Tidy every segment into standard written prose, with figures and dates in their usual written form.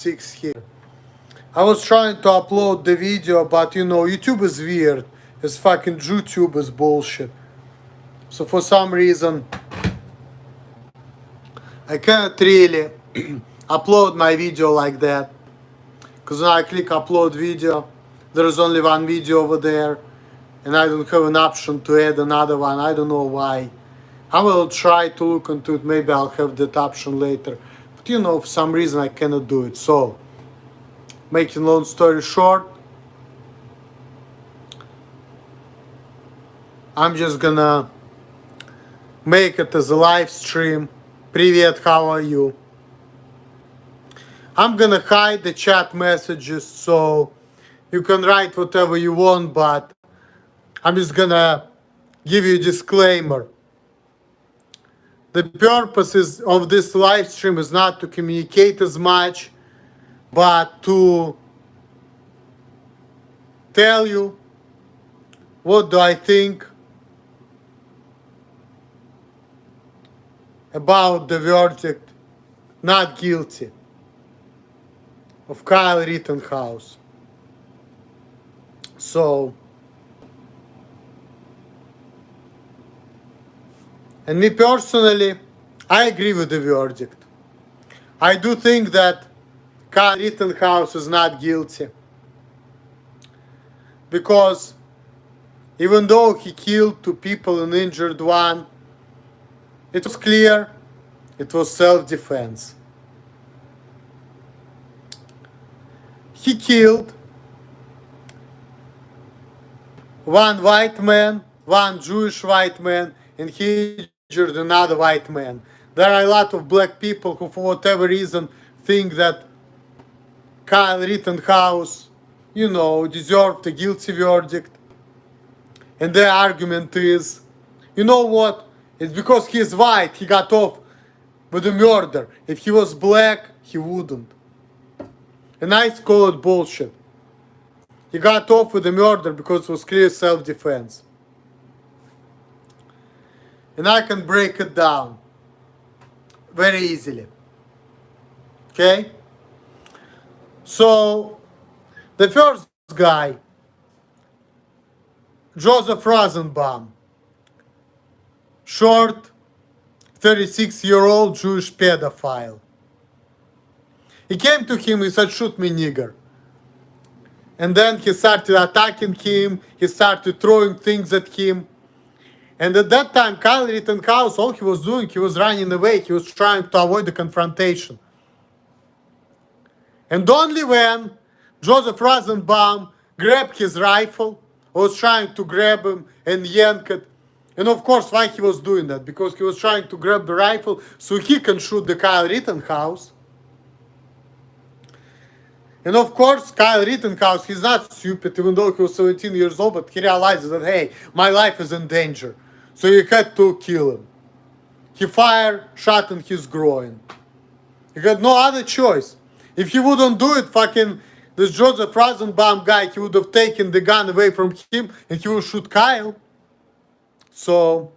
6 here. I was trying to upload the video, but YouTube is weird. It's fucking YouTube is bullshit. So for some reason, I can't really upload my video like that. Because when I click upload video, there is only one video over there. And I don't have an option to add another one. I don't know why. I will try to look into it. Maybe I'll have that option later. But for some reason I cannot do it. So, making long story short, I'm just gonna make it as a live stream. Привет, how are you? I'm gonna hide the chat messages so you can write whatever you want, but I'm just gonna give you a disclaimer. The purpose of this live stream is not to communicate as much, but to tell you what do I think about the verdict not guilty of Kyle Rittenhouse. So, and me personally, I agree with the verdict. I do think that Kyle Rittenhouse is not guilty. Because even though he killed 2 people and injured 1, it was clear it was self-defense. He killed 1 white man, 1 Jewish white man, and he injured another white man. There are a lot of black people who, for whatever reason, think that Kyle Rittenhouse, deserved a guilty verdict. And their argument is, you know what? It's because he's white, he got off with the murder. If he was black, he wouldn't. And I call it bullshit. He got off with the murder because it was clear self-defense. And I can break it down very easily. Okay? So, the first guy, Joseph Rosenbaum, short, 36-year-old Jewish pedophile. He came to him, he said, shoot me, nigger. And then he started attacking him, he started throwing things at him. And at that time, Kyle Rittenhouse, all he was doing, he was running away, he was trying to avoid the confrontation. And only when Joseph Rosenbaum grabbed his rifle, was trying to grab him and yank it. And of course, why he was doing that? Because he was trying to grab the rifle so he can shoot the Kyle Rittenhouse. And of course, Kyle Rittenhouse, he's not stupid, even though he was 17 years old, but he realizes that, hey, my life is in danger. So he had to kill him. He fired, shot in his groin. He had no other choice. If he wouldn't do it, this Joseph Rosenbaum guy, he would have taken the gun away from him and he would shoot Kyle. So,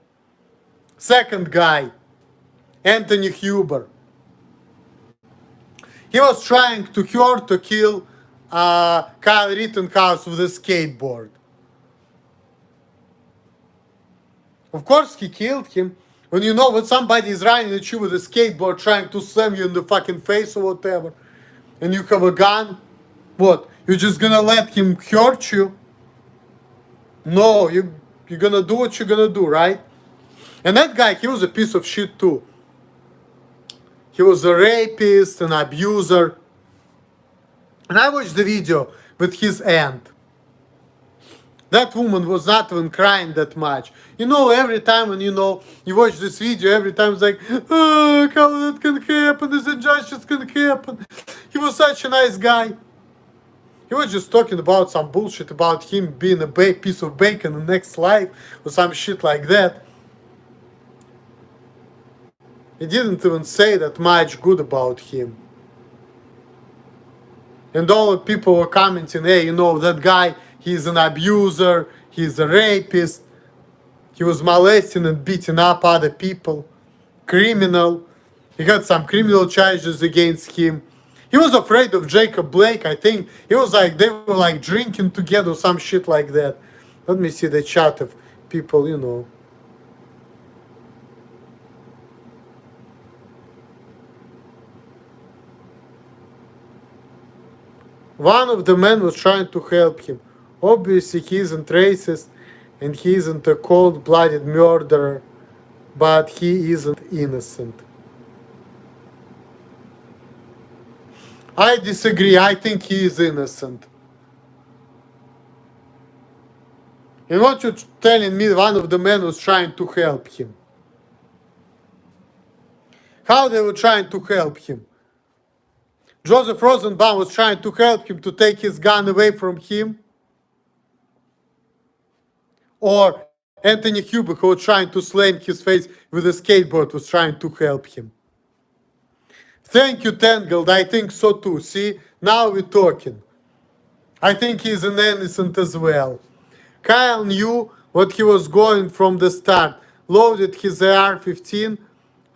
second guy, Anthony Huber. He was trying to kill Kyle Rittenhouse with a skateboard. Of course he killed him. When somebody is running at you with a skateboard trying to slam you in the fucking face or whatever, and you have a gun, what? You're just gonna let him hurt you? No, you're gonna do what you're gonna do, right? And that guy, he was a piece of shit too. He was a rapist, an abuser. And I watched the video with his aunt. That woman was not even crying that much. Every time when you watch this video, every time it's like, oh, how that can happen, this injustice can happen. He was such a nice guy. He was just talking about some bullshit about him being a piece of bacon in the next life or some shit like that. He didn't even say that much good about him. And all the people were commenting, hey, that guy, he's an abuser, he's a rapist, he was molesting and beating up other people, criminal. He had some criminal charges against him. He was afraid of Jacob Blake. I think he was like, they were like drinking together, some shit like that. Let me see the chat of people, you know. One of the men was trying to help him. Obviously, he isn't racist and he isn't a cold-blooded murderer, but he isn't innocent. I disagree. I think he is innocent. And what you're telling me, one of the men was trying to help him. How they were trying to help him? Joseph Rosenbaum was trying to help him to take his gun away from him? Or Anthony Huber, who was trying to slam his face with a skateboard, was trying to help him? Thank you, Tangled. I think so too. See, now we're talking. I think he's an innocent as well. Kyle knew what he was going from the start. Loaded his AR-15,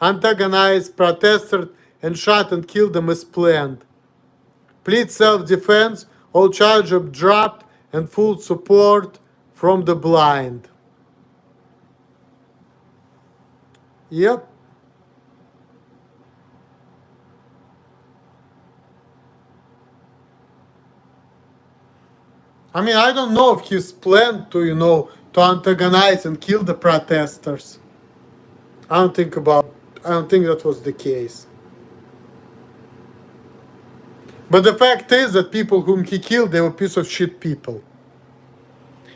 antagonized protesters, and shot and killed them as planned. Plead self-defense, all charges dropped, and full support from the blind. Yep. I mean, I don't know if he's planned to, to antagonize and kill the protesters. I don't think that was the case. But the fact is that people whom he killed, they were piece of shit people.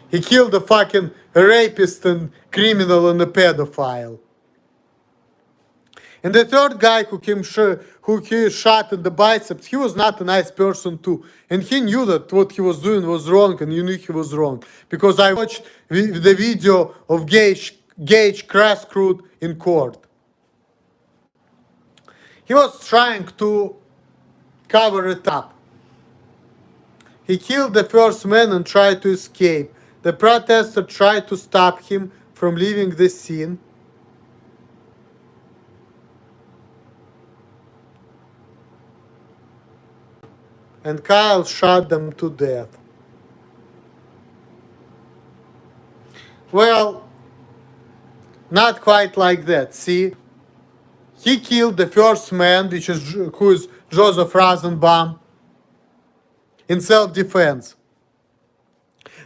He killed a fucking rapist and criminal and a pedophile. And the third guy who he shot in the biceps, he was not a nice person too. And he knew that what he was doing was wrong, and you knew he was wrong. Because I watched the video of Gage Crascroot in court. He was trying to cover it up. He killed the first man and tried to escape. The protester tried to stop him from leaving the scene. And Kyle shot them to death. Well, not quite like that, see? He killed the first man, who is Joseph Rosenbaum, in self-defense.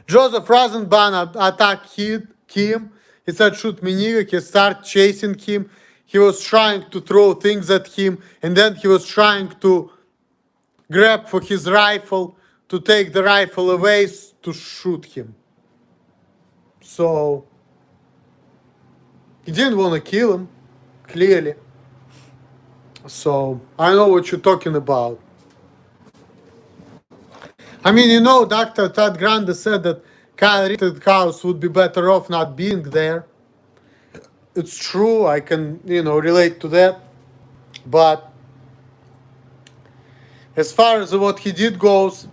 Joseph Rosenbaum attacked him. He said, shoot me nigga. He started chasing him. He was trying to throw things at him. And then he was trying to grab for his rifle, to take the rifle away to shoot him. So, he didn't want to kill him, clearly. So, I know what you're talking about. I mean, Dr. Todd Grande said that Kyle Rittenhouse would be better off not being there. It's true, I can, relate to that. But as far as what he did goes,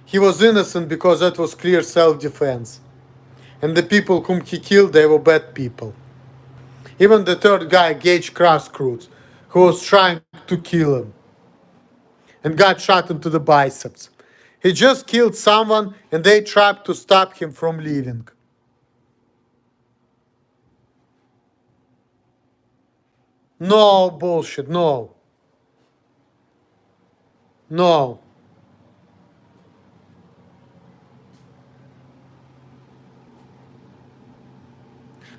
he was innocent because that was clear self-defense. And the people whom he killed, they were bad people. Even the third guy, Gage Crascroot, who was trying to kill him and got shot into the biceps. He just killed someone and they tried to stop him from leaving. No bullshit, no. No.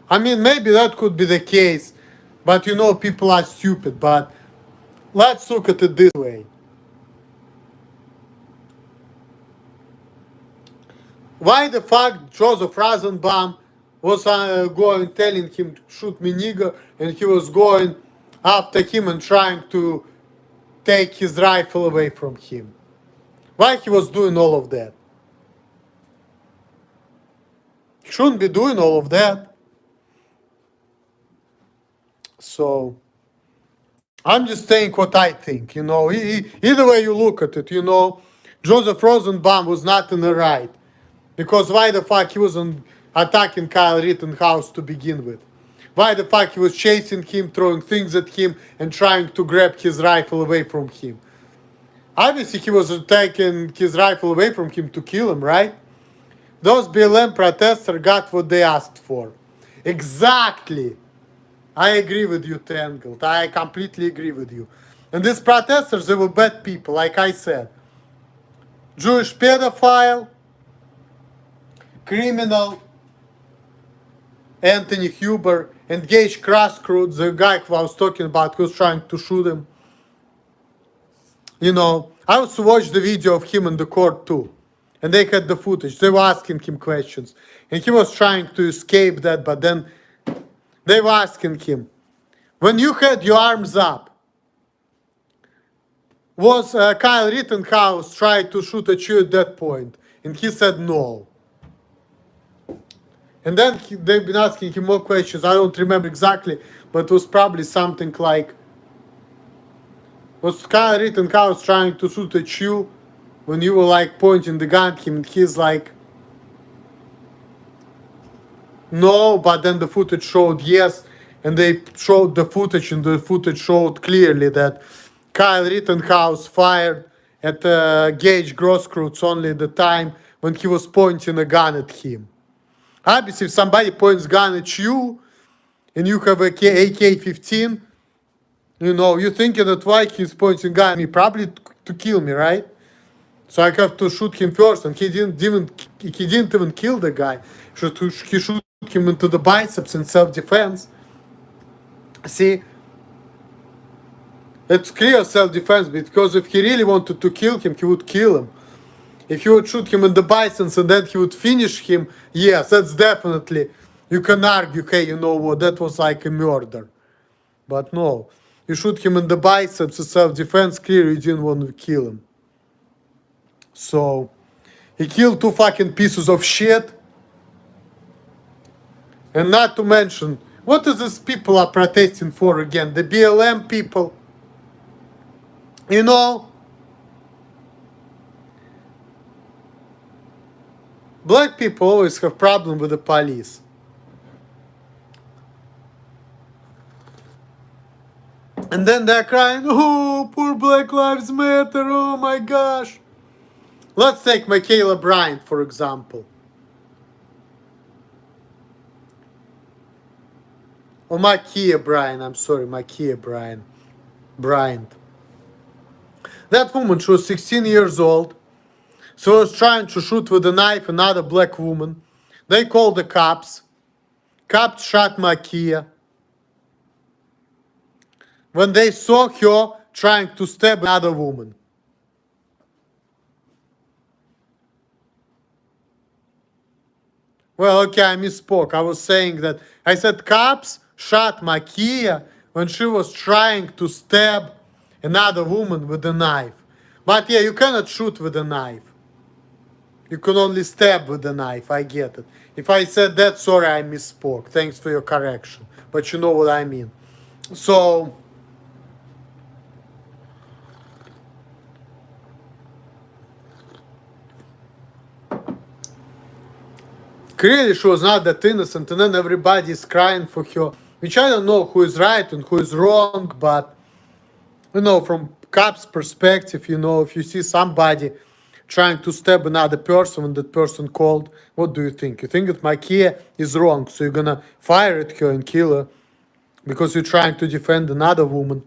I mean, maybe that could be the case, but people are stupid. But let's look at it this way. Why the fuck Joseph Rosenbaum was telling him, shoot me nigger, and he was going after him and trying to take his rifle away from him? Why he was doing all of that? He shouldn't be doing all of that. So, I'm just saying what I think, Either way you look at it, Joseph Rosenbaum was not in the right. Because why the fuck he wasn't attacking Kyle Rittenhouse to begin with? Why the fuck he was chasing him, throwing things at him, and trying to grab his rifle away from him? Obviously, he was taking his rifle away from him to kill him, right? Those BLM protesters got what they asked for. Exactly. I agree with you, Tangled. I completely agree with you. And these protesters, they were bad people, like I said. Jewish pedophile, criminal, Anthony Huber, engaged Crossroads, the guy who I was talking about who was trying to shoot him. You know, I also watched the video of him in the court too. And they had the footage. They were asking him questions. And he was trying to escape that, but then they were asking him, when you had your arms up, was Kyle Rittenhouse trying to shoot at you at that point? And he said no. And then they've been asking him more questions. I don't remember exactly, but it was probably something like, was Kyle Rittenhouse trying to shoot at you when you were like pointing the gun at him? And he's like, no, but then the footage showed yes. And they showed the footage, and the footage showed clearly that Kyle Rittenhouse fired at Gage Grosskreutz only at the time when he was pointing a gun at him. Obviously, if somebody points gun at you and you have a AK-15, you know, you're thinking that why he's pointing gun at me, probably to kill me, right? So I have to shoot him first, and he didn't even kill the guy. He shoot him into the biceps in self-defense. See, it's clear self-defense, because if he really wanted to kill him, he would kill him. If you would shoot him in the biceps and then he would finish him, yes, that's definitely, you can argue, hey, you know what, that was like a murder. But no, you shoot him in the biceps, it's self-defense, clearly you didn't want to kill him. So, he killed two fucking pieces of shit. And not to mention, what is this people are protesting for again? The BLM people. You know, black people always have problem with the police. And then they're crying, oh, poor Black Lives Matter, oh my gosh. Let's take Michaela Bryant, for example. Or Ma'Khia Bryant, I'm sorry, Ma'Khia Bryant. That woman, she was 16 years old. She was trying to shoot with a knife another black woman. They called the cops. Cops shot Ma'Khia. When they saw her trying to stab another woman. Well, okay, I misspoke. I was saying that I said cops shot Ma'Khia when she was trying to stab another woman with a knife. But yeah, you cannot shoot with a knife. You can only stab with a knife. I get it. If I said that, sorry, I misspoke. Thanks for your correction. But you know what I mean. So, clearly she was not that innocent, and then everybody is crying for her. Which I don't know who is right and who is wrong, but, you know, from cops' perspective, you know, if you see somebody trying to stab another person and that person called, what do you think? You think that Ma'Khia is wrong, so you're gonna fire at her and kill her because you're trying to defend another woman.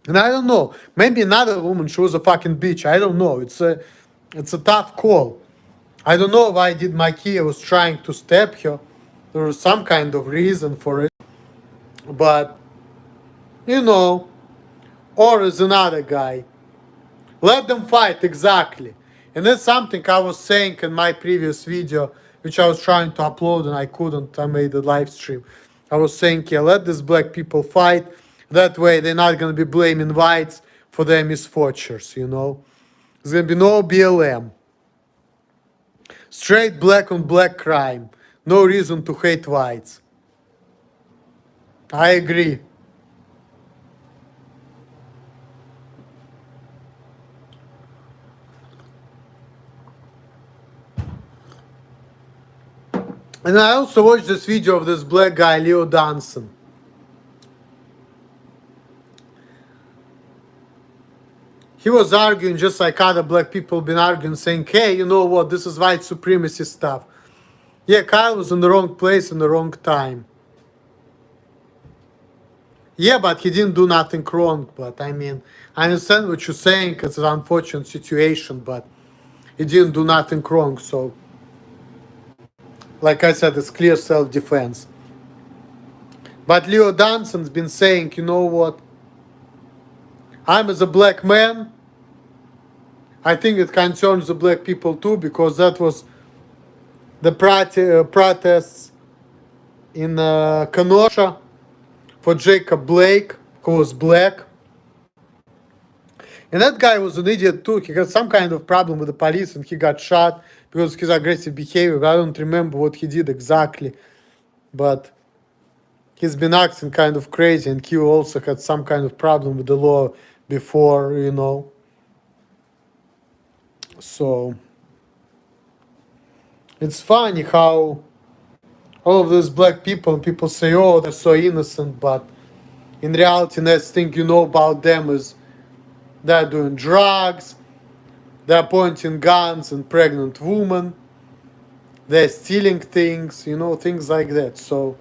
And I don't know, maybe another woman, she was a fucking bitch. I don't know. It's a tough call. I don't know why did Ma'Khia was trying to stab her. There was some kind of reason for it. But, you know, or is another guy. Let them fight, exactly. And that's something I was saying in my previous video, which I was trying to upload and I couldn't. I made a live stream. I was saying, yeah, let these black people fight. That way they're not going to be blaming whites for their misfortunes, you know. There's going to be no BLM. Straight black on black crime. No reason to hate whites. I agree. And I also watched this video of this black guy, Leo Danson. He was arguing just like other black people been arguing, saying, hey, you know what, this is white supremacy stuff. Yeah, Kyle was in the wrong place in the wrong time. Yeah, but he didn't do nothing wrong. But I mean, I understand what you're saying. It's an unfortunate situation, but he didn't do nothing wrong. So, like I said, it's clear self-defense. But Leo Danson's been saying, you know what? I'm as a black man. I think it concerns the black people too, because that was the protests in Kenosha for Jacob Blake, who was black. And that guy was an idiot too. He had some kind of problem with the police and he got shot because of his aggressive behavior. I don't remember what he did exactly, but he's been acting kind of crazy, and he also had some kind of problem with the law before, you know. So it's funny how all of these black people, people say, oh, they're so innocent, but in reality, next thing you know about them is they're doing drugs, they're pointing guns at pregnant women, they're stealing things, you know, things like that. So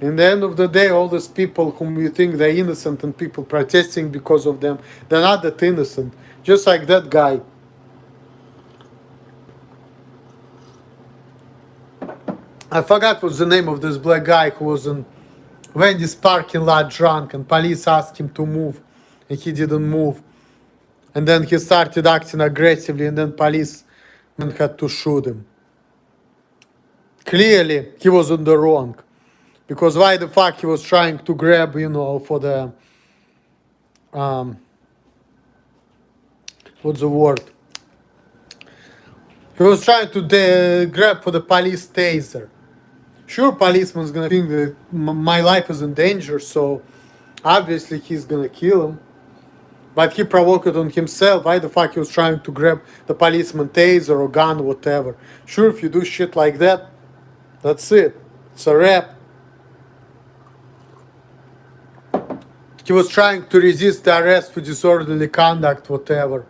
in the end of the day, all these people whom you think they're innocent and people protesting because of them, they're not that innocent. Just like that guy. I forgot what's the name of this black guy who was in Wendy's parking lot drunk and police asked him to move and he didn't move. And then he started acting aggressively and then police had to shoot him. Clearly, he was in the wrong. Because why the fuck he was trying to grab, you know, for the, what's the word? He was trying to grab for the police taser. Sure, policeman's gonna think that my life is in danger, so obviously he's gonna kill him. But he provoked it on himself. Why the fuck he was trying to grab the policeman taser or gun or whatever? Sure, if you do shit like that, that's it. It's a wrap. He was trying to resist the arrest for disorderly conduct, whatever.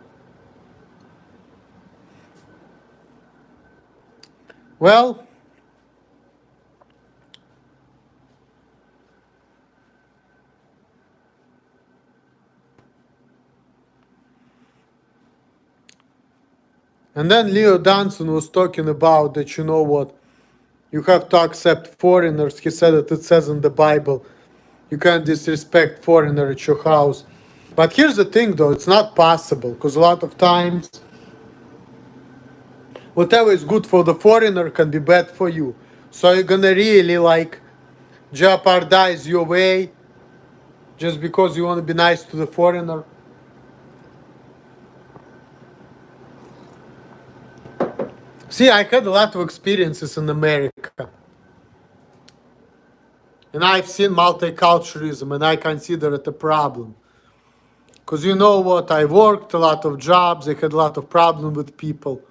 Well, and then Leo Danson was talking about that, you know what, you have to accept foreigners. He said that it says in the Bible, you can't disrespect foreigner at your house. But here's the thing though, it's not possible, because a lot of times, whatever is good for the foreigner can be bad for you. So you're gonna really like jeopardize your way just because you want to be nice to the foreigner. See, I had a lot of experiences in America. And I've seen multiculturalism and I consider it a problem. Because you know what, I worked a lot of jobs, I had a lot of problems with people.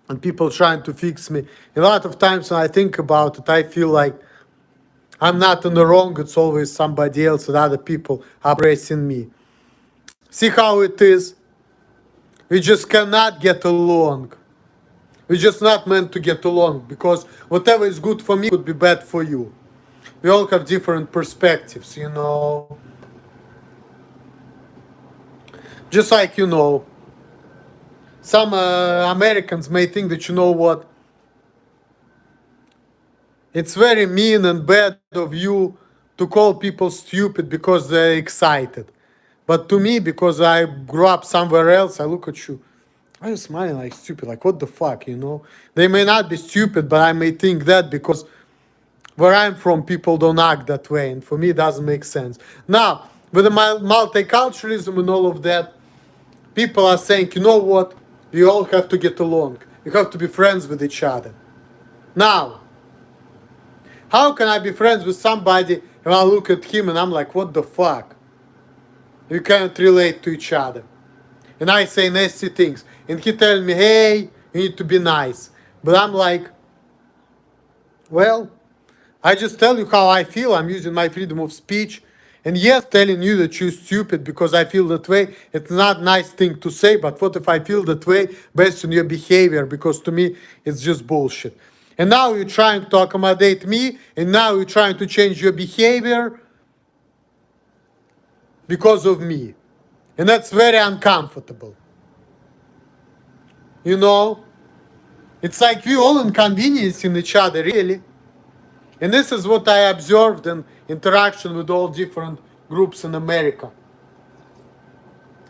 And people trying to fix me. And a lot of times when I think about it, I feel like I'm not in the wrong, it's always somebody else and other people oppressing me. See how it is? We just cannot get along. We're just not meant to get along because whatever is good for me could be bad for you. We all have different perspectives, you know. Just like, you know, some Americans may think that, you know what, it's very mean and bad of you to call people stupid because they're excited. But to me, because I grew up somewhere else, I look at you, why are you smiling like stupid? Like, what the fuck, you know? They may not be stupid, but I may think that because where I'm from, people don't act that way. And for me, it doesn't make sense. Now, with the multiculturalism and all of that, people are saying, you know what? You all have to get along. You have to be friends with each other. Now, how can I be friends with somebody and I look at him and I'm like, what the fuck? You can't relate to each other. And I say nasty things. And he tell me, hey, you need to be nice. But I'm like, well, I just tell you how I feel. I'm using my freedom of speech. And yes, telling you that you're stupid because I feel that way, it's not a nice thing to say, but what if I feel that way based on your behavior? Because to me, it's just bullshit. And now you're trying to accommodate me, and now you're trying to change your behavior because of me. And that's very uncomfortable. You know? It's like we all inconveniencing each other, really. And this is what I observed in interaction with all different groups in America.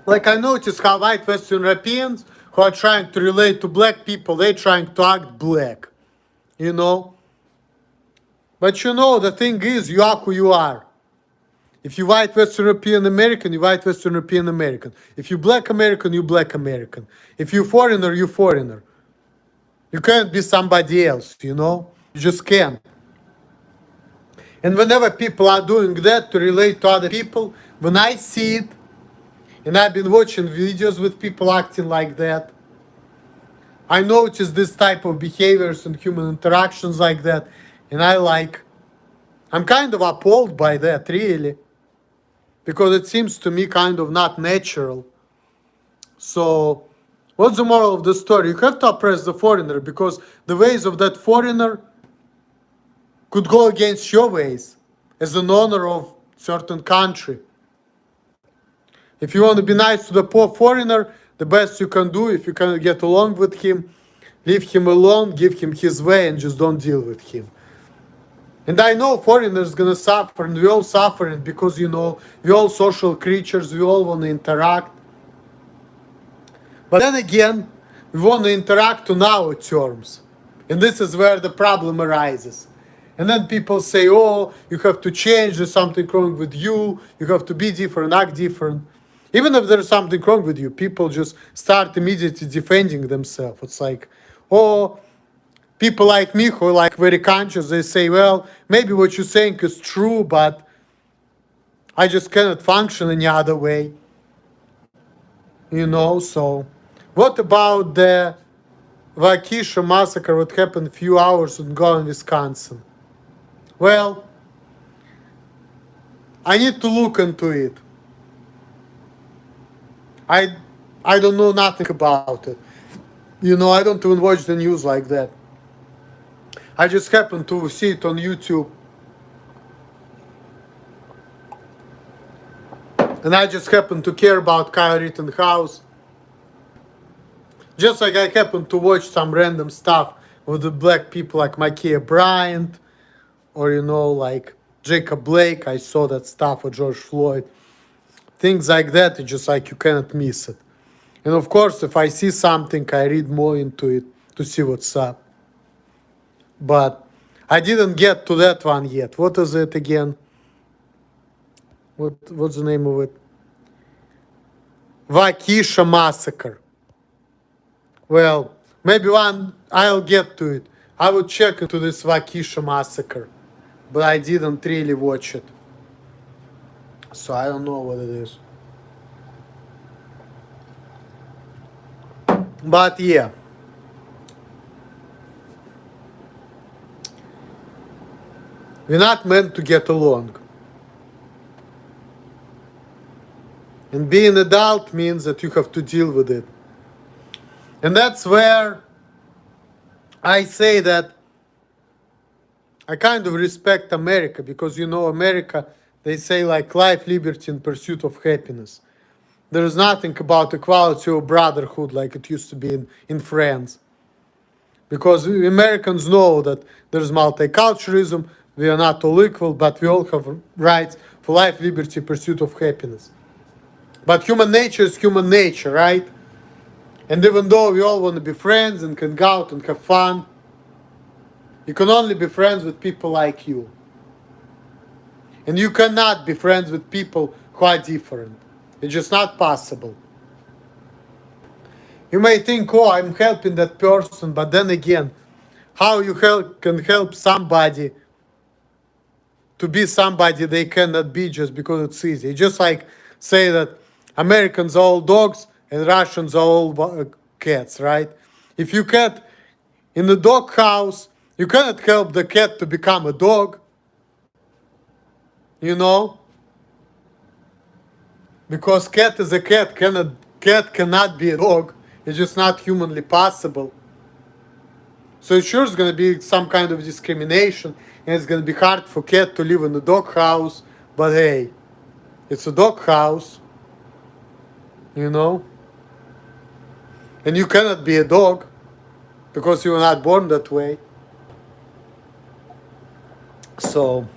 Like I noticed how white Western Europeans who are trying to relate to black people, they're trying to act black, you know. But you know, the thing is, you are who you are. If you white Western European American, you white Western European American. If you black American, you black American. If you foreigner, you foreigner. You can't be somebody else, you know. You just can't. And whenever people are doing that to relate to other people, when I see it, and I've been watching videos with people acting like that, I notice this type of behaviors and human interactions like that, and I'm kind of appalled by that, really, because it seems to me kind of not natural. So, what's the moral of the story? You have to oppress the foreigner because the ways of that foreigner could go against your ways as an owner of certain country. If you want to be nice to the poor foreigner, the best you can do, if you can get along with him, leave him alone, give him his way, and just don't deal with him. And I know foreigners gonna suffer, and we all suffering because, you know, we all social creatures, we all want to interact. But then again, we want to interact on our terms. And this is where the problem arises. And then people say, oh, you have to change, there's something wrong with you have to be different, act different. Even if there's something wrong with you, people just start immediately defending themselves. It's like, oh, people like me who are like very conscious, they say, well, maybe what you're saying is true, but I just cannot function any other way. You know, so what about the Waukesha massacre, what happened a few hours ago in Wisconsin? Well, I need to look into it. I don't know nothing about it. You know, I don't even watch the news like that. I just happened to see it on YouTube. And I just happen to care about Kyle Rittenhouse. Just like I happen to watch some random stuff with the black people like Ma'Khia Bryant, or, you know, like Jacob Blake. I saw that stuff with George Floyd. Things like that, it's just like you cannot miss it. And of course, if I see something, I read more into it to see what's up. But I didn't get to that one yet. What is it again? What's the name of it? Waukesha massacre. Well, maybe one I'll get to it. I would check into this Waukesha massacre, but I didn't really watch it, so I don't know what it is. But yeah, we're not meant to get along. And being an adult means that you have to deal with it. And that's where I say that I kind of respect America because, you know, America, they say like life, liberty, and pursuit of happiness. There is nothing about equality or brotherhood like it used to be in France. Because Americans know that there's multiculturalism, we are not all equal, but we all have rights for life, liberty, pursuit of happiness. But human nature is human nature, right? And even though we all want to be friends and can go out and have fun, you can only be friends with people like you. And you cannot be friends with people who are different. It's just not possible. You may think, oh, I'm helping that person, but then again, how you can help somebody to be somebody they cannot be just because it's easy. It's just like say that Americans are all dogs and Russians are all cats, right? If you cat In the dog house, you cannot help the cat to become a dog, you know, because cat is a cat. Cat cannot be a dog. It's just not humanly possible. So it sure is going to be some kind of discrimination, and it's going to be hard for cat to live in a dog house. But hey, it's a dog house, you know, and you cannot be a dog because you were not born that way. So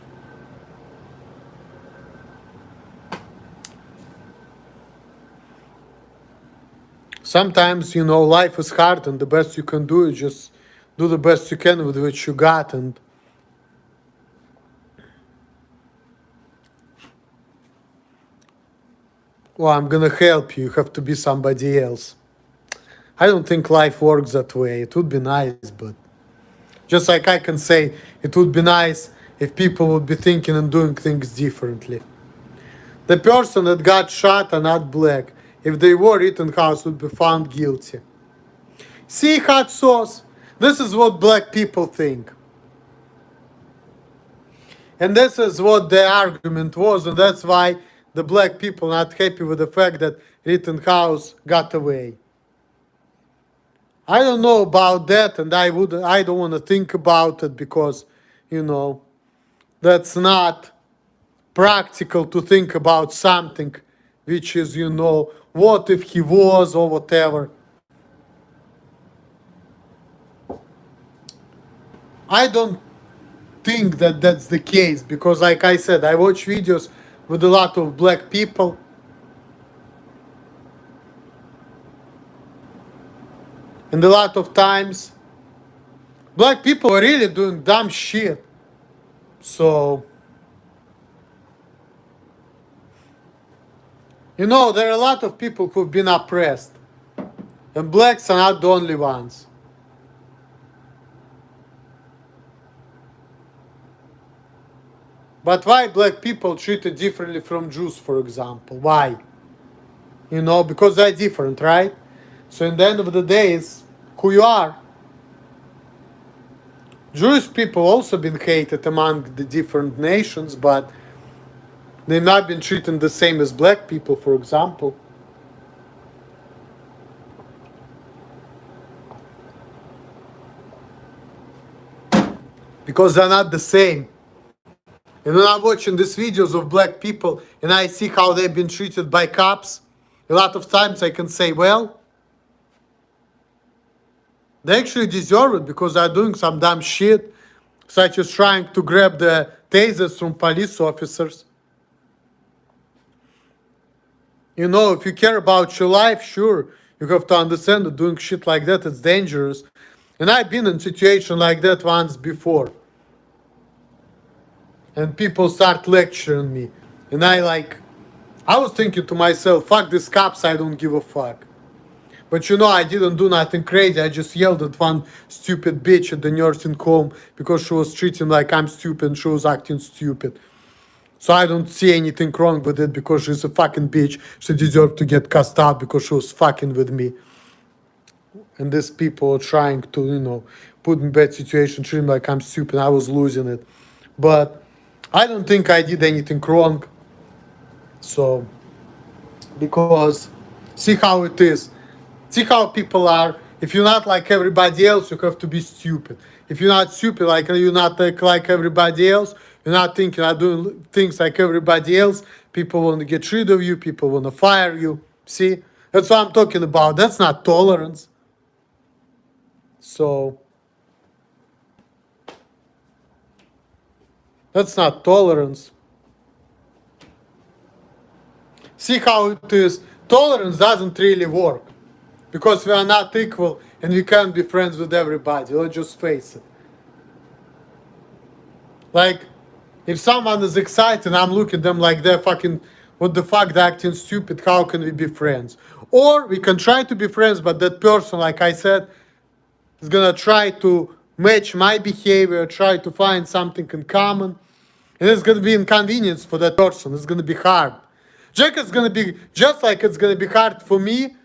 sometimes, you know, life is hard, and the best you can do is just do the best you can with what you got. And well, I'm gonna help you. You have to be somebody else. I don't think life works that way. It would be nice, but just like I can say, it would be nice if people would be thinking and doing things differently. The person that got shot are not black. If they were, Rittenhouse would be found guilty. See, hot sauce? This is what black people think. And this is what the argument was, and that's why the black people are not happy with the fact that Rittenhouse got away. I don't know about that, and I don't want to think about it because, you know, that's not practical to think about something which is, you know, what if he was or whatever. I don't think that that's the case because, like I said, I watch videos with a lot of black people, and a lot of times black people are really doing dumb shit. So, you know, there are a lot of people who've been oppressed, and blacks are not the only ones. But why black people treated differently from Jews, for example? Why? You know, because they're different, right? So in the end of the day, it's who you are. Jewish people also been hated among the different nations, but they've not been treated the same as black people, for example. Because they're not the same. And when I'm watching these videos of black people and I see how they've been treated by cops, a lot of times I can say, well, they actually deserve it because they're doing some dumb shit, such as trying to grab the tasers from police officers. You know, if you care about your life, sure, you have to understand that doing shit like that is dangerous. And I've been in a situation like that once before. And people start lecturing me. And I was thinking to myself, fuck these cops, I don't give a fuck. But you know, I didn't do nothing crazy. I just yelled at one stupid bitch at the nursing home because she was treating like I'm stupid and she was acting stupid. So I don't see anything wrong with it because she's a fucking bitch. She deserved to get cast out because she was fucking with me. And these people are trying to, you know, put me in bad situation, treating like I'm stupid. I was losing it. But I don't think I did anything wrong. So, because see how it is. See how people are. If you're not like everybody else, you have to be stupid. If you're not stupid, like you're not like everybody else, you're not thinking, not doing things like everybody else, people want to get rid of you, people want to fire you. See? That's what I'm talking about. That's not tolerance. So, that's not tolerance. See how it is. Tolerance doesn't really work. Because we are not equal and we can't be friends with everybody. Let's just face it. Like, if someone is excited and I'm looking at them like they're fucking, what the fuck, they're acting stupid, how can we be friends? Or we can try to be friends, but that person, like I said, is gonna try to match my behavior, try to find something in common. And it's gonna be inconvenience for that person. It's gonna be hard. It's gonna be just like it's gonna be hard for me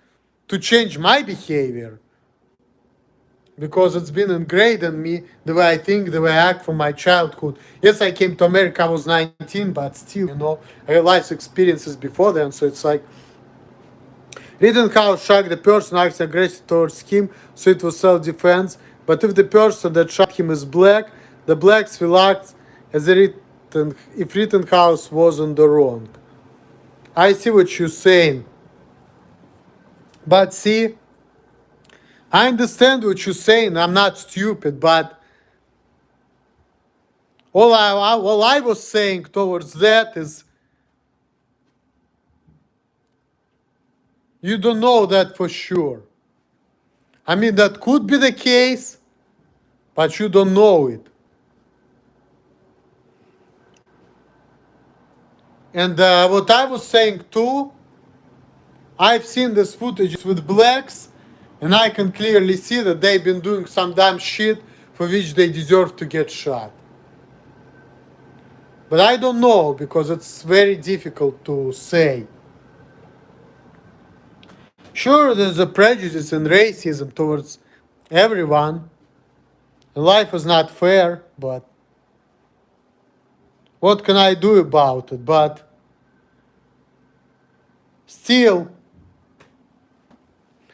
to change my behavior. because it's been ingrained in me, the way I think, the way I act from my childhood. Yes, I came to America, I was 19, but still, I had life experiences before then, so it's like, Rittenhouse shot the person acts aggressive towards him, so it was self-defense, but if the person that shot him is black, the blacks will act as if Rittenhouse was on the wrong. I see what you're saying, but see, I understand what you're saying, I'm not stupid, but all I was saying towards that is, you don't know that for sure. I mean, that could be the case, but you don't know it. And what I was saying too, I've seen this footage with blacks, and I can clearly see that they've been doing some dumb shit for which they deserve to get shot. But I don't know, because it's very difficult to say. Sure, there's a prejudice and racism towards everyone, and life is not fair, but what can I do about it? But still,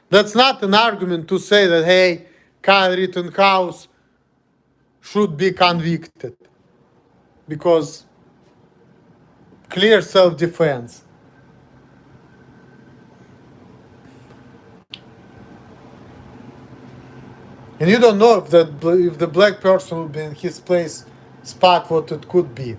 that's not an argument to say that, hey, Kyle Rittenhouse should be convicted, because clear self-defense. And you don't know if the black person would be in his place spot, what it could be.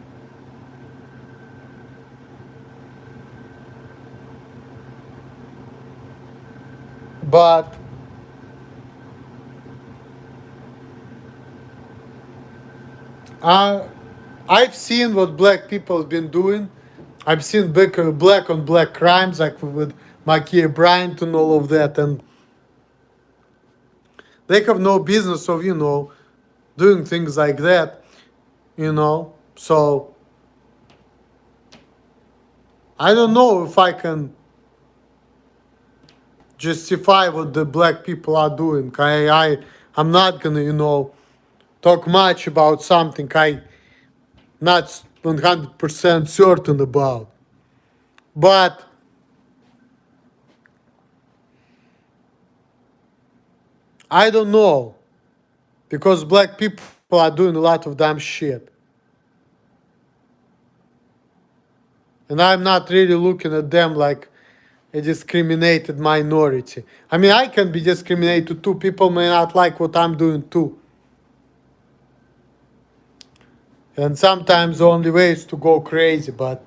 But I've seen what black people have been doing. I've seen black on black crimes, like with Ma'Khia Bryant and all of that, and they have no business of, doing things like that, So I don't know if I can justify what the black people are doing. I'm not gonna, talk much about something I'm not 100% certain about. But I don't know, because black people are doing a lot of dumb shit. And I'm not really looking at them like a discriminated minority. I mean, I can be discriminated too. People may not like what I'm doing too. And sometimes the only way is to go crazy, but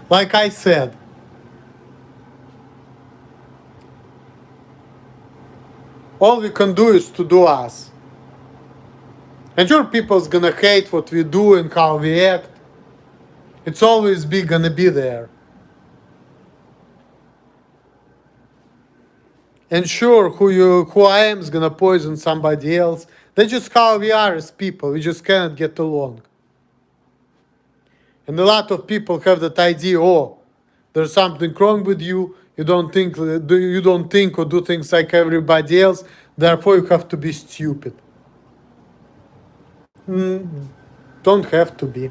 like I said, all we can do is to do us. And sure, people's gonna hate what we do and how we act. It's always gonna be there. And sure, who I am is gonna poison somebody else. That's just how we are as people. We just cannot get along. And a lot of people have that idea, oh, there's something wrong with you. You don't think or do things like everybody else. Therefore, you have to be stupid. Don't have to be.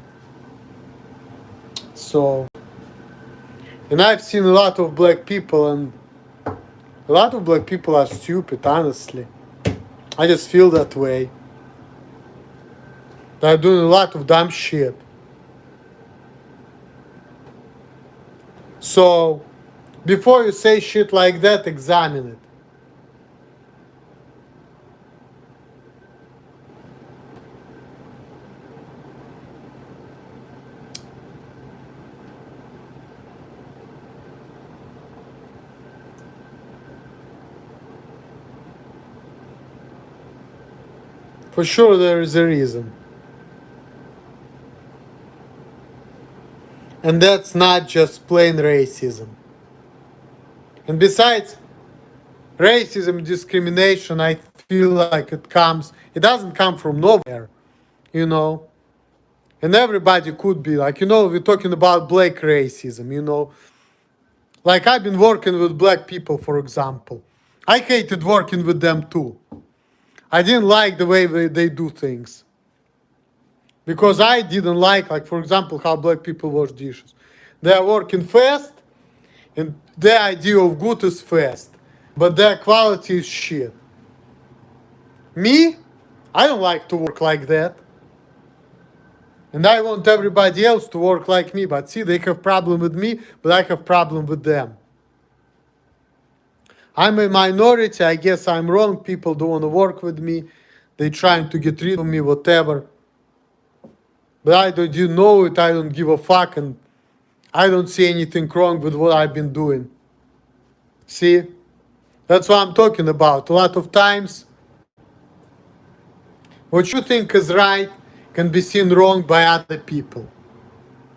So, and I've seen a lot of black people, and a lot of black people are stupid, honestly. I just feel that way. They're doing a lot of dumb shit. So, before you say shit like that, examine it. For sure, there is a reason. And that's not just plain racism. And besides, racism, discrimination, I feel like it doesn't come from nowhere, And everybody could be like, we're talking about black racism, Like I've been working with black people, for example. I hated working with them too. I didn't like the way they do things. Because I didn't like, for example, how black people wash dishes. They are working fast, and their idea of good is fast. But their quality is shit. Me, I don't like to work like that. And I want everybody else to work like me. But see, they have problem with me, but I have problem with them. I'm a minority. I guess I'm wrong. People don't want to work with me. They trying to get rid of me, whatever. But I don't you know it. I don't give a fuck. And I don't see anything wrong with what I've been doing. See? That's what I'm talking about. A lot of times, what you think is right can be seen wrong by other people.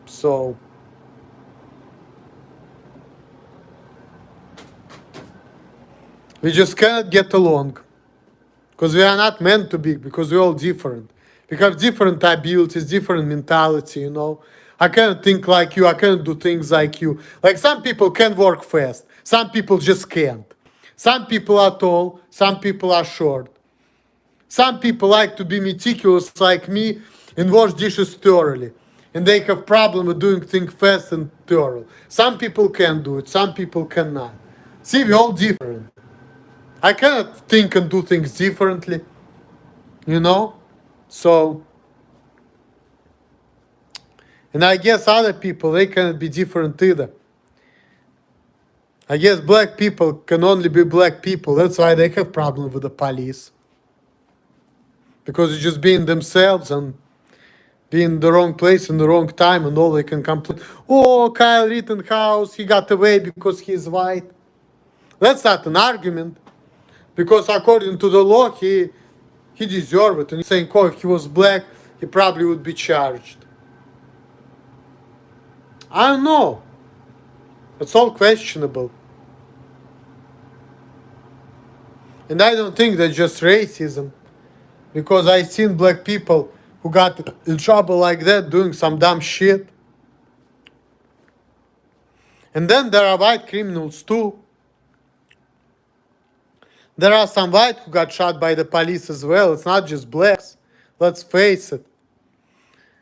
So, we just cannot get along. Because we are not meant to be, because we're all different. We have different abilities, different mentality, you know. I cannot think like you, I cannot do things like you. Like some people can work fast, some people just can't. Some people are tall, some people are short. Some people like to be meticulous like me and wash dishes thoroughly. And they have problem with doing things fast and thorough. Some people can do it, some people cannot. See, we're all different. I cannot think and do things differently, you know? So, and I guess other people, they cannot be different either. I guess black people can only be black people. That's why they have problem with the police. Because it's just being themselves and being in the wrong place in the wrong time, and all they can complain, oh, Kyle Rittenhouse, he got away because he's white. That's not an argument. Because according to the law, he deserved it. And he's saying, oh, if he was black, he probably would be charged. I don't know. It's all questionable. And I don't think that's just racism. Because I've seen black people who got in trouble like that doing some dumb shit. And then there are white criminals too. There are some white who got shot by the police as well. It's not just blacks. Let's face it.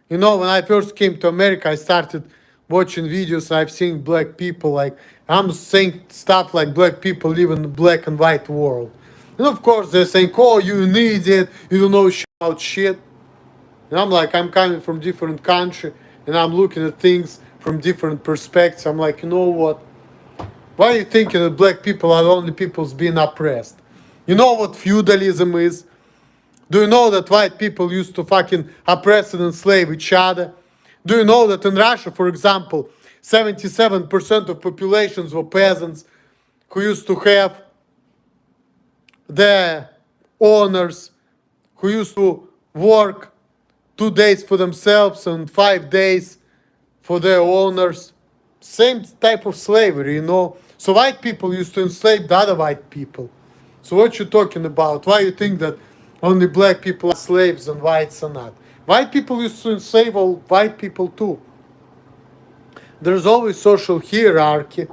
You know, when I first came to America, I started watching videos. I've seen black people like, I'm saying stuff like black people live in a black and white world. And of course they're saying, oh, you an idiot, you don't know about shit. And I'm like, I'm coming from different country and I'm looking at things from different perspectives. I'm like, you know what? Why are you thinking that black people are the only peoples being oppressed? You know what feudalism is? Do you know that white people used to fucking oppress and enslave each other? Do you know that in Russia, for example, 77% of populations were peasants who used to have their owners, who used to work 2 days for themselves and 5 days for their owners? Same type of slavery, you know. So white people used to enslave the other white people. So what you talking about? Why you think that only black people are slaves and whites are not? White people used to enslave all white people too. There's always social hierarchy.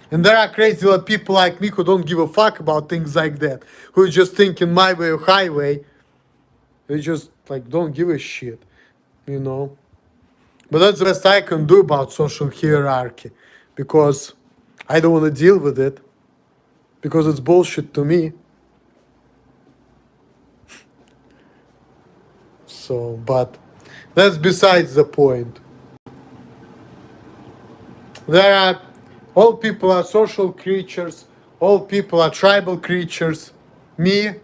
And there are crazy people like me who don't give a fuck about things like that. Who just think in my way or highway. They just like don't give a shit, you know. But that's the best I can do about social hierarchy. Because I don't want to deal with it. Because it's bullshit to me. So, but that's besides the point. There are, all people are social creatures. All people are tribal creatures. Me,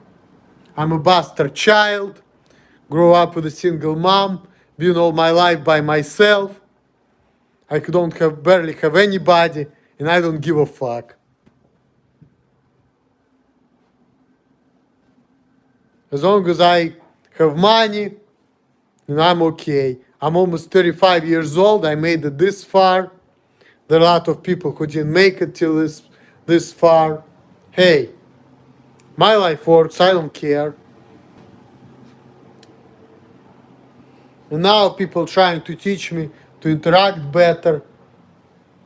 I'm a bastard child. Grew up with a single mom. Been all my life by myself. I don't barely have anybody. And I don't give a fuck. As long as I have money, and I'm okay. I'm almost 35 years old. I made it this far. There are a lot of people who didn't make it till this far. Hey, my life works. I don't care. And now people trying to teach me to interact better,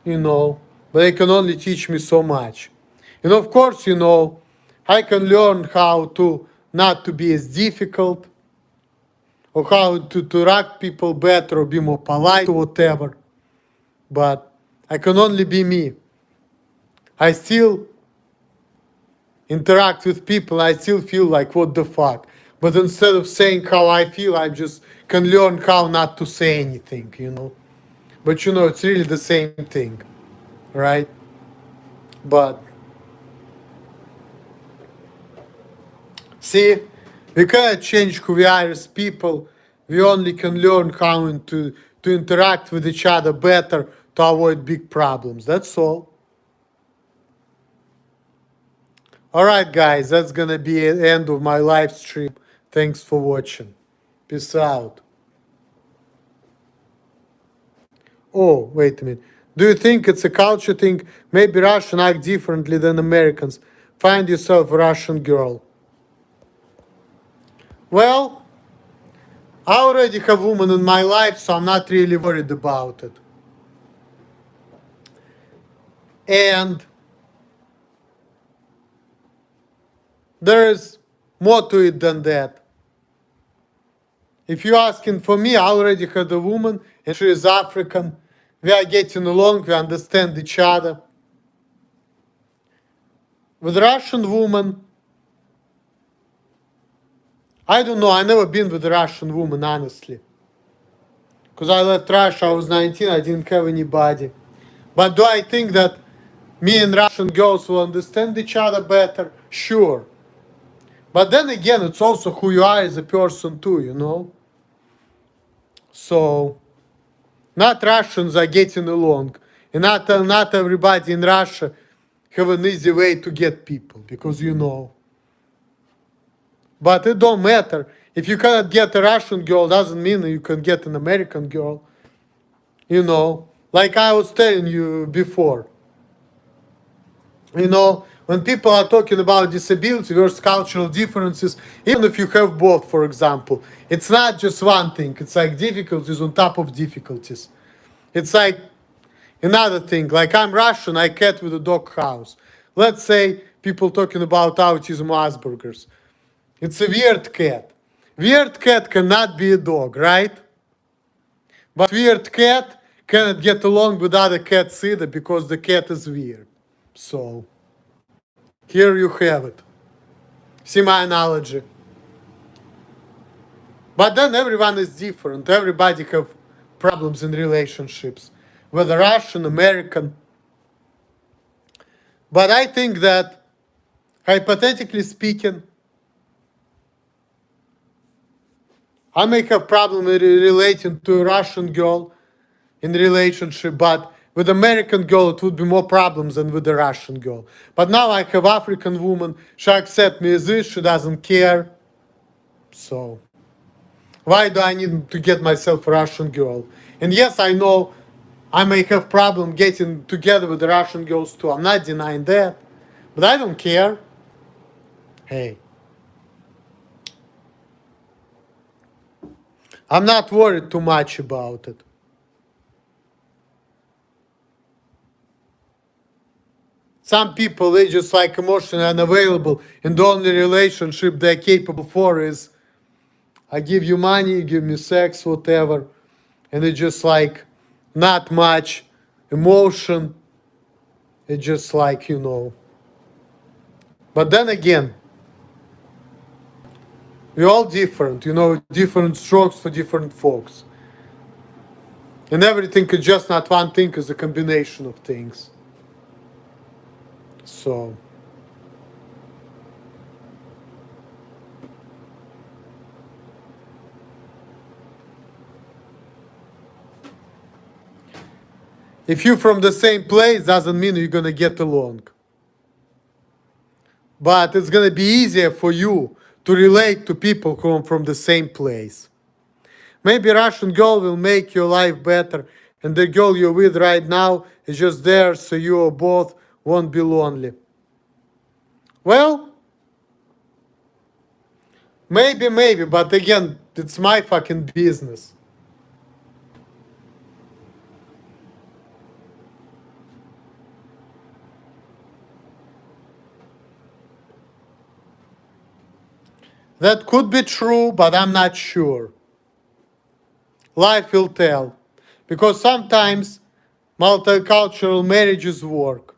you know, but they can only teach me so much. And of course, I can learn how to not to be as difficult, or how to interact people better, or be more polite, or whatever. But I can only be me. I still interact with people. I still feel like, what the fuck? But instead of saying how I feel, I just can learn how not to say anything. But it's really the same thing, right? But see, we cannot change who we are as people. We only can learn how to interact with each other better to avoid big problems. That's all. All right, guys, that's gonna be the end of my live stream. Thanks for watching. Peace out. Oh, wait a minute. Do you think it's a culture thing? Maybe Russians act differently than Americans. Find yourself a Russian girl. Well, I already have women in my life, so I'm not really worried about it. And there is more to it than that. If you're asking for me, I already had a woman, and she is African. We are getting along, we understand each other. With Russian woman, I don't know, I never been with a Russian woman, honestly. Because I left Russia, I was 19, I didn't have anybody. But do I think that me and Russian girls will understand each other better? Sure. But then again, it's also who you are as a person too. So, not Russians are getting along. And not everybody in Russia have an easy way to get people, because. But it don't matter. If you cannot get a Russian girl, doesn't mean you can get an American girl. Like I was telling you before. When people are talking about disability versus cultural differences, even if you have both, for example, it's not just one thing. It's like difficulties on top of difficulties. It's like another thing. Like I'm Russian, I cat with a dog house. Let's say people talking about autism or Asperger's. It's a weird cat. Weird cat cannot be a dog, right? But weird cat cannot get along with other cats either because the cat is weird. So, here you have it. See my analogy? But then everyone is different. Everybody have problems in relationships, whether Russian, American. But I think that, hypothetically speaking, I may have problem relating to a Russian girl in relationship, but with American girl it would be more problems than with the Russian girl. But now I have African woman, she accepts me as is, she doesn't care. So why do I need to get myself a Russian girl? And yes, I know I may have problem getting together with the Russian girls too. I'm not denying that. But I don't care. Hey. I'm not worried too much about it. Some people, they just like emotionally unavailable, and the only relationship they're capable for is, I give you money, you give me sex, whatever. And it's just like not much emotion. It's just like, But then again, we're all different, different strokes for different folks. And everything is just not one thing, it's a combination of things. So, if you're from the same place, doesn't mean you're gonna get along. But it's gonna be easier for you to relate to people who are from the same place. Maybe Russian girl will make your life better, and the girl you're with right now is just there so you both won't be lonely. Well, maybe, but again, it's my fucking business. That could be true, but I'm not sure. Life will tell. Because sometimes multicultural marriages work.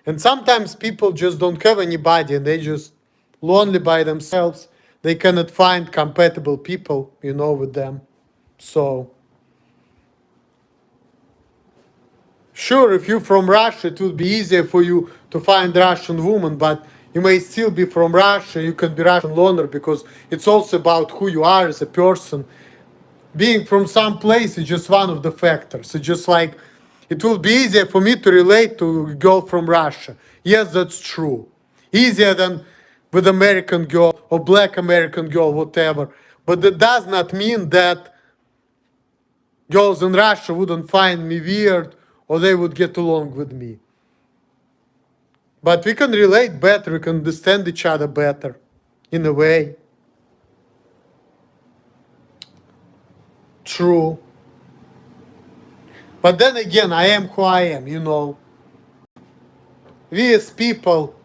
And sometimes people just don't have anybody and they just lonely by themselves. They cannot find compatible people, with them. So, sure, if you're from Russia, it would be easier for you to find Russian woman, but you may still be from Russia. You can be Russian loner because it's also about who you are as a person. Being from some place is just one of the factors. It's just like it will be easier for me to relate to a girl from Russia. Yes, that's true. Easier than with American girl or black American girl, whatever. But that does not mean that girls in Russia wouldn't find me weird or they would get along with me. But we can relate better, we can understand each other better, in a way. True. But then again, I am who I am. We as people,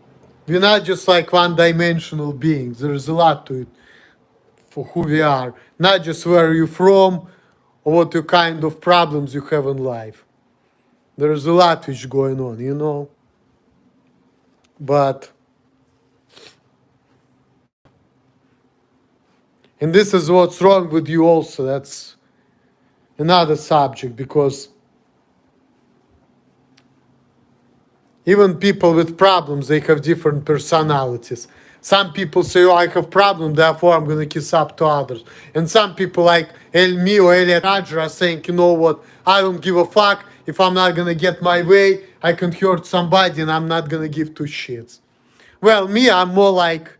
we're not just like one-dimensional beings. There's a lot to it for who we are. Not just where you're from or what kind of problems you have in life. There's a lot which going on. But, and this is what's wrong with you also. That's another subject, because even people with problems, they have different personalities. Some people say, oh, I have problem, therefore I'm going to kiss up to others. And some people like me or Elliot Roger are saying, you know what, I don't give a fuck. If I'm not going to get my way, I can hurt somebody and I'm not going to give two shits. Well, me, I'm more like,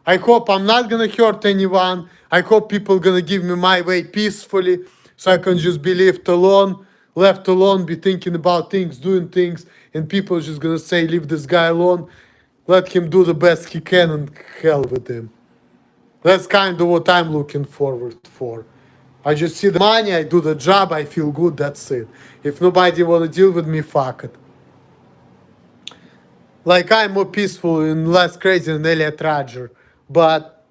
I hope I'm not going to hurt anyone. I hope people going to give me my way peacefully so I can just be left alone, be thinking about things, doing things, and people just going to say, leave this guy alone, let him do the best he can and hell with him. That's kind of what I'm looking forward for. I just see the money, I do the job, I feel good, that's it. If nobody want to deal with me, fuck it. Like, I'm more peaceful and less crazy than Elliot Roger. But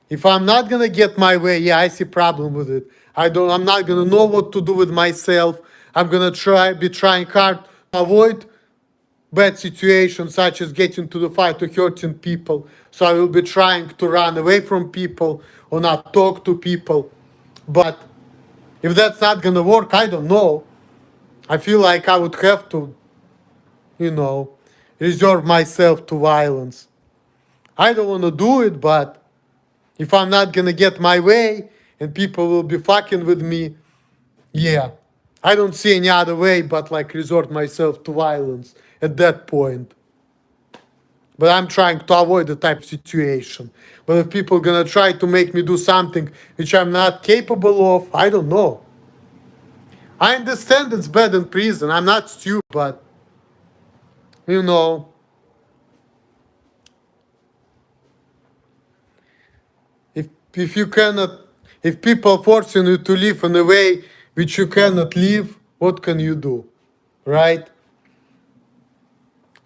if I'm not gonna get my way, yeah, I see problem with it. I'm not gonna know what to do with myself. I'm gonna be trying hard to avoid bad situations such as getting to the fight or hurting people. So I will be trying to run away from people or not talk to people. But if that's not gonna work, I don't know. I feel like I would have to, reserve myself to violence. I don't want to do it, but if I'm not gonna get my way and people will be fucking with me, yeah, I don't see any other way but like resort myself to violence at that point. But I'm trying to avoid the type of situation. But if people gonna try to make me do something which I'm not capable of, I don't know. I understand it's bad in prison. I'm not stupid, but if you cannot, if people forcing you to live in a way which you cannot live, what can you do, right?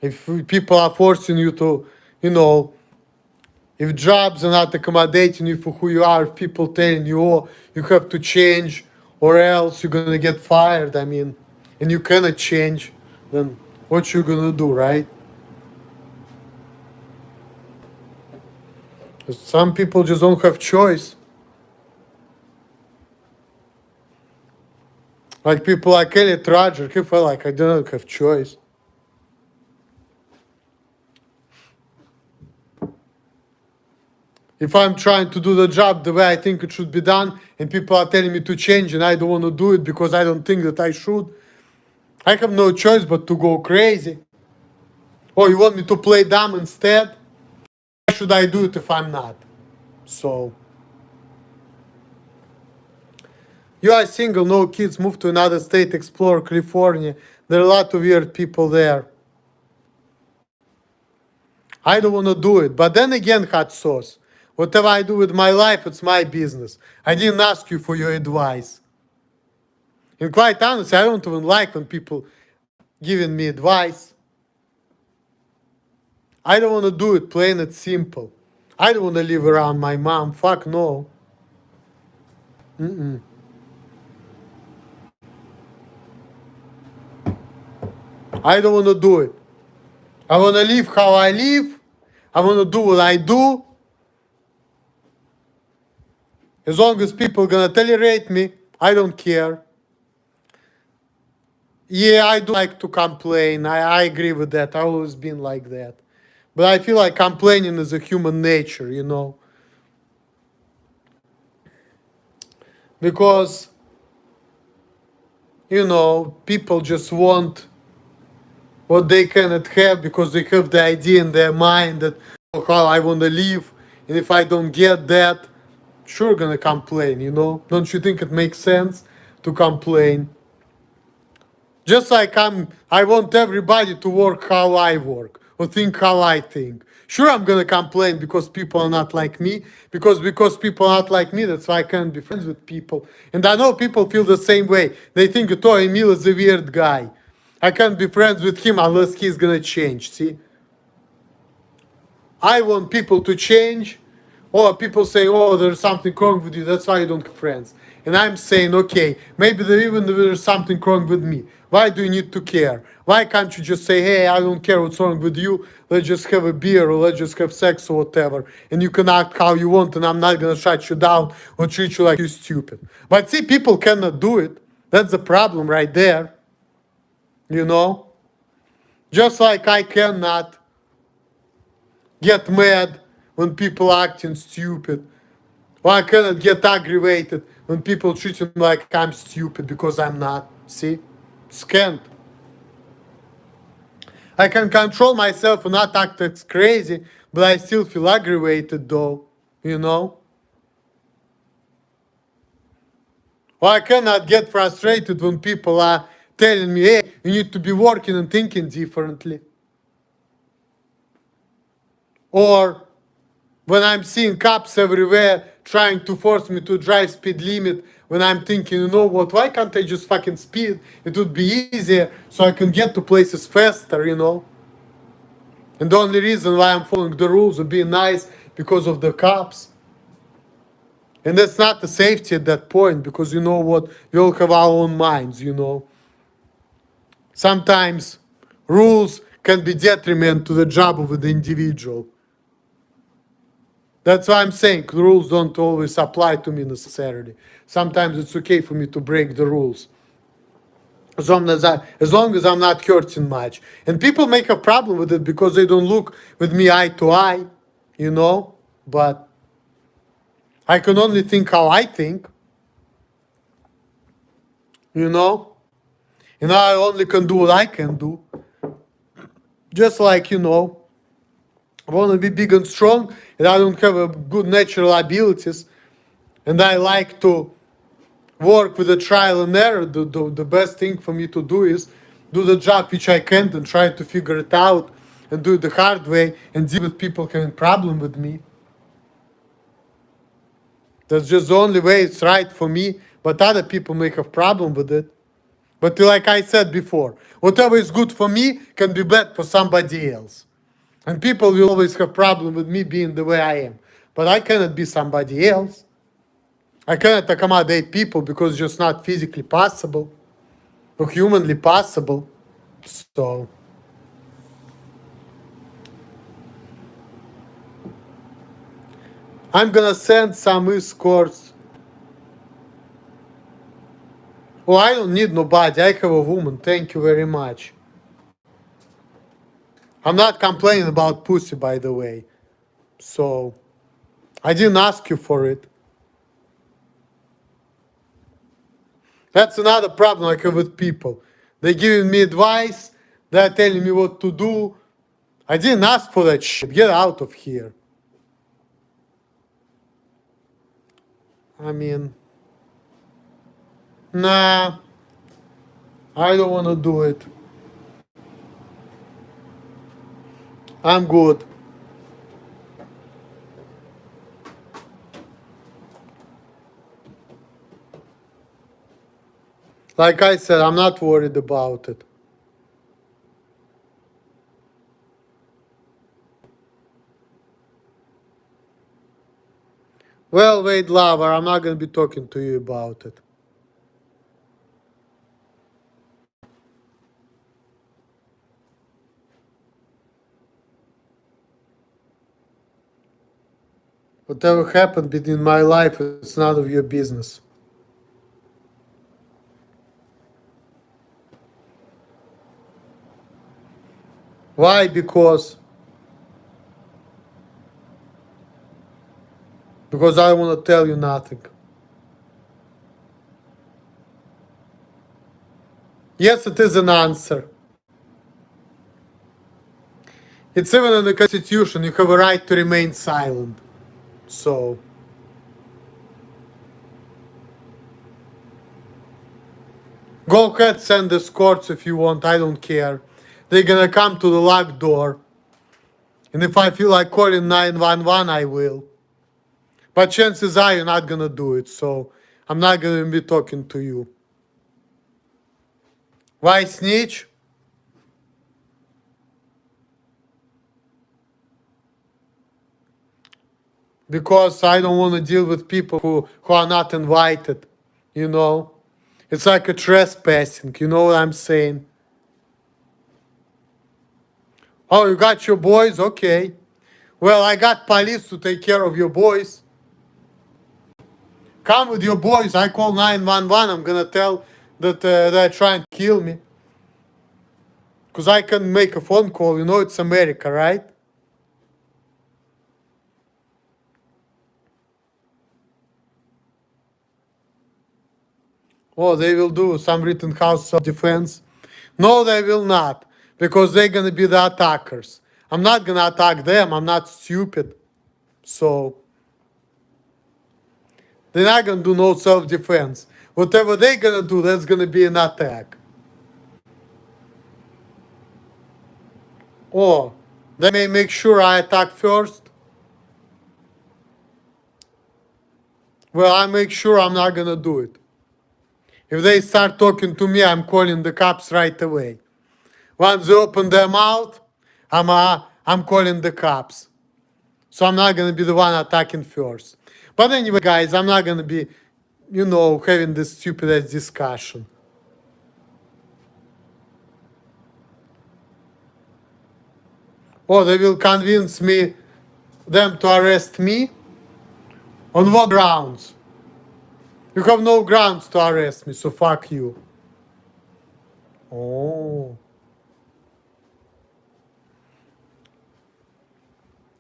If people are forcing you to, if jobs are not accommodating you for who you are, if people telling you, oh, you have to change or else you're gonna get fired, and you cannot change, then what you gonna do, right? Some people just don't have choice. Like people like Elliot Roger, he felt like I don't have choice. If I'm trying to do the job the way I think it should be done and people are telling me to change and I don't want to do it because I don't think that I should, I have no choice but to go crazy. Oh, you want me to play dumb instead? Why should I do it if I'm not? So, you are single, no kids, move to another state, explore California. There are a lot of weird people there. I don't want to do it. But then again, hot sauce. Whatever I do with my life, it's my business. I didn't ask you for your advice. And quite honestly, I don't even like when people giving me advice. I don't want to do it, plain and simple. I don't want to live around my mom. Fuck no. Mm-mm. I don't want to do it. I want to live how I live. I want to do what I do. As long as people gonna tolerate me, I don't care. Yeah, I do like to complain. I agree with that. I've always been like that. But I feel like complaining is a human nature, you know. Because, you know, people just want what they cannot have because they have the idea in their mind that oh, how I want to live. And if I don't get that, sure gonna complain, you know. Don't you think it makes sense to complain? Just like I want everybody to work how I work or think how I think. Sure, I'm gonna complain because people are not like me. Because people are not like me, that's why I can't be friends with people. And I know people feel the same way. They think, oh, Emil is a weird guy. I can't be friends with him unless he's gonna change. See, I want people to change. Or people say, oh, there's something wrong with you, that's why you don't have friends. And I'm saying, okay, maybe there's something wrong with me. Why do you need to care? Why can't you just say, hey, I don't care what's wrong with you, let's just have a beer or let's just have sex or whatever. And you can act how you want and I'm not gonna shut you down or treat you like you're stupid. But see, people cannot do it. That's the problem right there. You know? Just like I cannot get mad when people acting stupid. Or I cannot get aggravated when people treat me like I'm stupid because I'm not. See? Can't. I can control myself and not act as crazy, but I still feel aggravated though. You know? Or I cannot get frustrated when people are telling me, hey, you need to be working and thinking differently. Or when I'm seeing cops everywhere trying to force me to drive speed limit, when I'm thinking, you know what, why can't I just fucking speed? It would be easier so I can get to places faster, you know? And the only reason why I'm following the rules of being nice because of the cops. And that's not the safety at that point because you know what, we all have our own minds, you know? Sometimes rules can be detriment to the job of the individual. That's why I'm saying the rules don't always apply to me necessarily. Sometimes it's okay for me to break the rules. As long as I'm not hurting much. And people make a problem with it because they don't look with me eye to eye, you know? But I can only think how I think, you know? And I only can do what I can do. Just like, you know, I want to be big and strong and I don't have a good natural abilities. And I like to work with a trial and error. The best thing for me to do is do the job which I can't and try to figure it out and do it the hard way and deal with people having problem with me. That's just the only way it's right for me, but other people may have problem with it. But like I said before, whatever is good for me can be bad for somebody else. And people will always have problem with me being the way I am. But I cannot be somebody else. I cannot accommodate people because it's just not physically possible or humanly possible. So I'm gonna send some escorts. Oh, I don't need nobody. I have a woman. Thank you very much. I'm not complaining about pussy, by the way. So I didn't ask you for it. That's another problem I have with people. They're giving me advice. They're telling me what to do. I didn't ask for that shit. Get out of here. I mean, nah, I don't want to do it. I'm good. Like I said, I'm not worried about it. Well, wait, lover, I'm not gonna be talking to you about it. Whatever happened between my life, it's none of your business. Why? Because I want to tell you nothing. Yes, it is an answer. It's even in the Constitution. You have a right to remain silent. So, go ahead, send the escorts if you want. I don't care. They're gonna come to the locked door. And if I feel like calling 911, I will. But chances are you're not gonna do it. So, I'm not gonna be talking to you. Why snitch? Because I don't want to deal with people who are not invited. You know? It's like a trespassing. You know what I'm saying? Oh, you got your boys? Okay. Well, I got police to take care of your boys. Come with your boys. I call 911. I'm gonna tell that they're trying to kill me. Because I can make a phone call. You know, it's America, right? Oh, they will do some Rittenhouse self-defense. No, they will not. Because they're gonna be the attackers. I'm not gonna attack them. I'm not stupid. So, they're not gonna do no self-defense. Whatever they're gonna do, that's gonna be an attack. Or they may make sure I attack first. Well, I make sure I'm not gonna do it. If they start talking to me, I'm calling the cops right away. Once they open their mouth, I'm calling the cops. So I'm not gonna be the one attacking first. But anyway, guys, I'm not gonna be, having this stupid ass discussion. Or they will convince them to arrest me. On what grounds? You have no grounds to arrest me, so fuck you. Oh.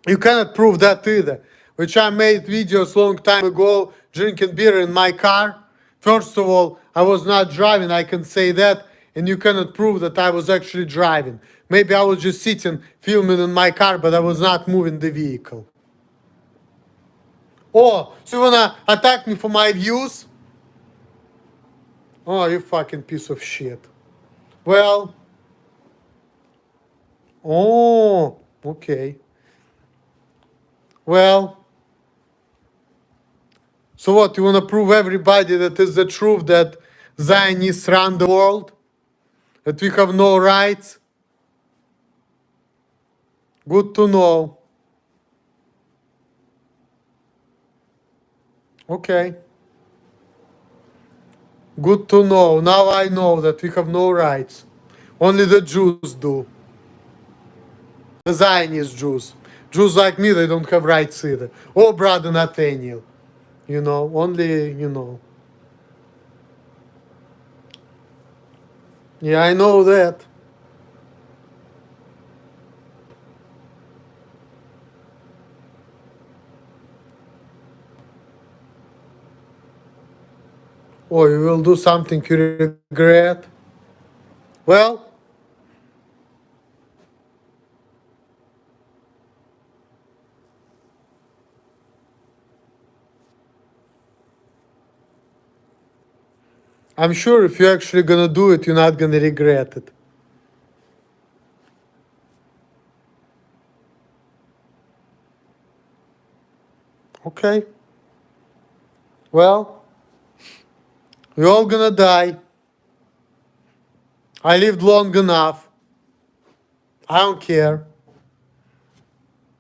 You cannot prove that either. Which I made videos long time ago drinking beer in my car. First of all, I was not driving, I can say that, and you cannot prove that I was actually driving. Maybe I was just sitting, filming in my car, but I was not moving the vehicle. Oh, so you wanna attack me for my views? Oh, you fucking piece of shit. Well, oh, okay. Well, so what, you want to prove everybody that is the truth that Zionists run the world? That we have no rights? Good to know. Okay. Good to know. Now I know that we have no rights. Only the Jews do. The Zionist Jews. Jews like me, they don't have rights either. Oh, brother Nathaniel. Only. Yeah, I know that. Oh, you will do something you regret? Well, I'm sure if you're actually gonna do it, you're not gonna regret it. Okay. Well, we're all gonna die. I lived long enough. I don't care.